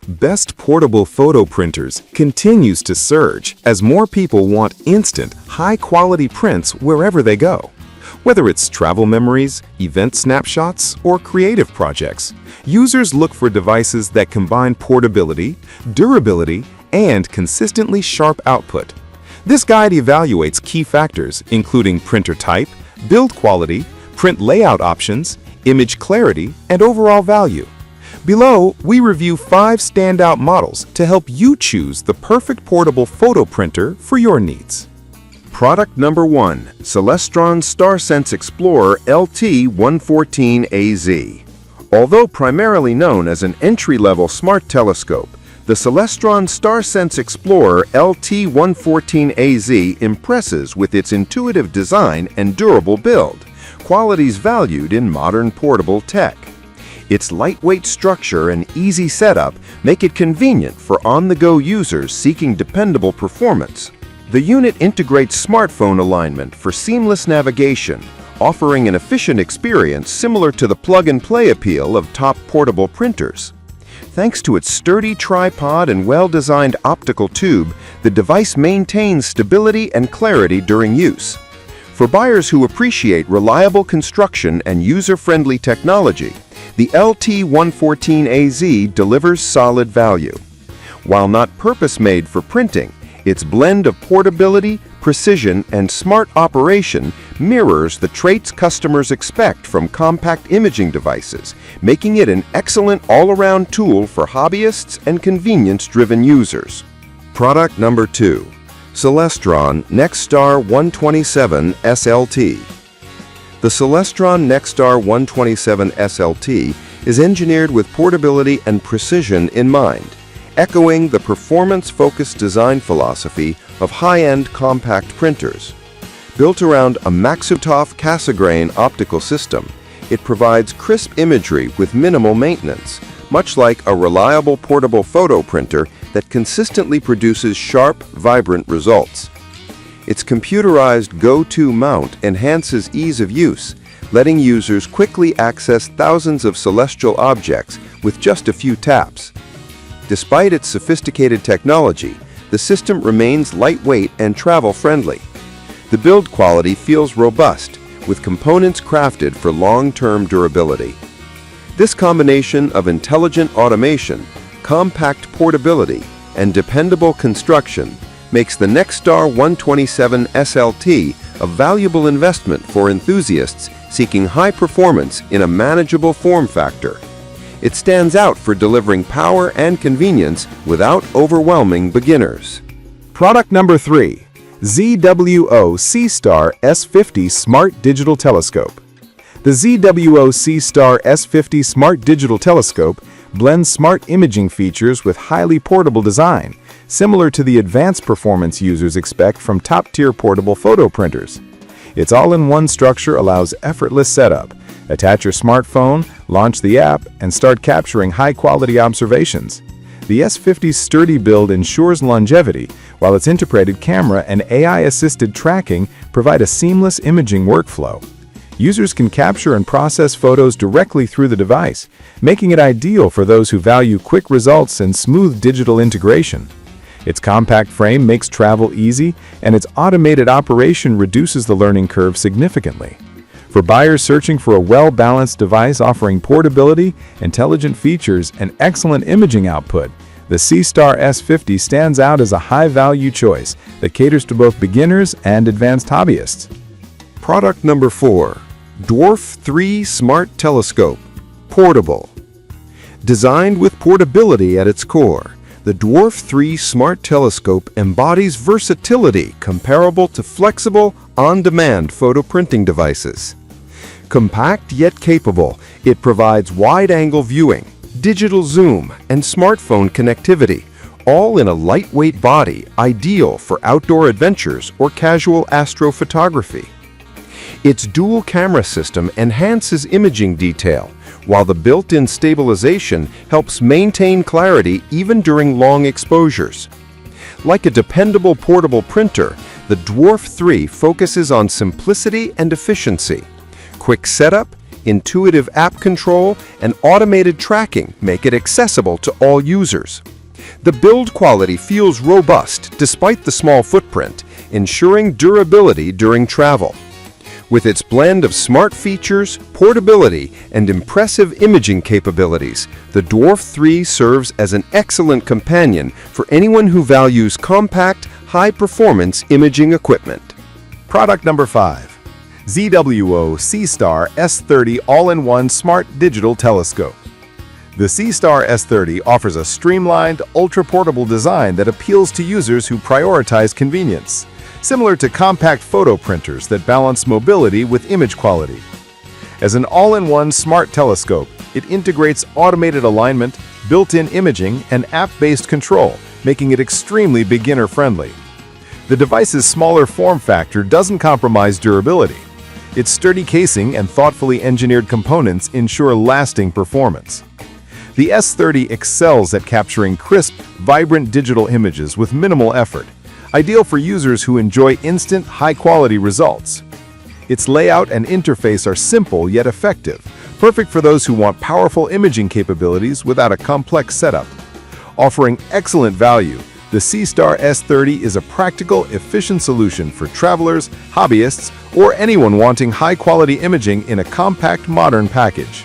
Best portable photo printers continues to surge as more people want instant, high-quality prints wherever they go. Whether it's travel memories, event snapshots, or creative projects, users look for devices that combine portability, durability, and consistently sharp output. This guide evaluates key factors including printer type, build quality, print layout options, image clarity, and overall value. Below, we review 5 standout models to help you choose the perfect portable photo printer for your needs. Product number 1, Celestron StarSense Explorer LT114AZ. Although primarily known as an entry-level smart telescope, the Celestron StarSense Explorer LT114AZ impresses with its intuitive design and durable build, qualities valued in modern portable tech. Its lightweight structure and easy setup make it convenient for on-the-go users seeking dependable performance. The unit integrates smartphone alignment for seamless navigation, offering an efficient experience similar to the plug-and-play appeal of top portable printers. Thanks to its sturdy tripod and well-designed optical tube, the device maintains stability and clarity during use. For buyers who appreciate reliable construction and user-friendly technology, the LT114AZ delivers solid value. While not purpose-made for printing, its blend of portability, precision, and smart operation mirrors the traits customers expect from compact imaging devices, making it an excellent all-around tool for hobbyists and convenience-driven users. Product number 2, Celestron NexStar 127 SLT. The Celestron NexStar 127 SLT is engineered with portability and precision in mind, echoing the performance-focused design philosophy of high-end compact printers. Built around a Maxutov Cassegrain optical system, it provides crisp imagery with minimal maintenance, much like a reliable portable photo printer that consistently produces sharp, vibrant results. Its computerized go-to mount enhances ease of use, letting users quickly access thousands of celestial objects with just a few taps. Despite its sophisticated technology, the system remains lightweight and travel-friendly. The build quality feels robust, with components crafted for long-term durability. This combination of intelligent automation, compact portability, and dependable construction makes the NexStar 127 SLT a valuable investment for enthusiasts seeking high performance in a manageable form factor. It stands out for delivering power and convenience without overwhelming beginners. Product number 3, ZWO C-Star S50 Smart Digital Telescope. The ZWO C-Star S50 Smart Digital Telescope blends smart imaging features with highly portable design, similar to the advanced performance users expect from top-tier portable photo printers. Its all-in-one structure allows effortless setup. Attach your smartphone, launch the app, and start capturing high-quality observations. The S50's sturdy build ensures longevity, while its integrated camera and AI-assisted tracking provide a seamless imaging workflow. Users can capture and process photos directly through the device, making it ideal for those who value quick results and smooth digital integration. Its compact frame makes travel easy, and its automated operation reduces the learning curve significantly. For buyers searching for a well-balanced device offering portability, intelligent features, and excellent imaging output, the C-Star S50 stands out as a high-value choice that caters to both beginners and advanced hobbyists. Product number 4, Dwarf 3 Smart Telescope, Portable. Designed with portability at its core, the Dwarf 3 Smart Telescope embodies versatility comparable to flexible, on-demand photo printing devices. Compact yet capable, it provides wide-angle viewing, digital zoom, and smartphone connectivity, all in a lightweight body ideal for outdoor adventures or casual astrophotography. Its dual camera system enhances imaging detail, while the built-in stabilization helps maintain clarity even during long exposures. Like a dependable portable printer, the Dwarf 3 focuses on simplicity and efficiency. Quick setup, Intuitive app control and automated tracking make it accessible to all users. The build quality feels robust despite the small footprint, ensuring durability during travel. With its blend of smart features, portability, and impressive imaging capabilities, the Dwarf 3 serves as an excellent companion for anyone who values compact, high-performance imaging equipment. Product number 5. ZWO C-Star S30 All-in-One Smart Digital Telescope. The C-Star S30 offers a streamlined, ultra-portable design that appeals to users who prioritize convenience, similar to compact photo printers that balance mobility with image quality. As an all-in-one smart telescope, it integrates automated alignment, built-in imaging, and app-based control, making it extremely beginner-friendly. The device's smaller form factor doesn't compromise durability. Its sturdy casing and thoughtfully engineered components ensure lasting performance. The S30 excels at capturing crisp, vibrant digital images with minimal effort, ideal for users who enjoy instant, high-quality results. Its layout and interface are simple yet effective, perfect for those who want powerful imaging capabilities without a complex setup. Offering excellent value, the C-Star S30 is a practical, efficient solution for travelers, hobbyists, or anyone wanting high-quality imaging in a compact, modern package.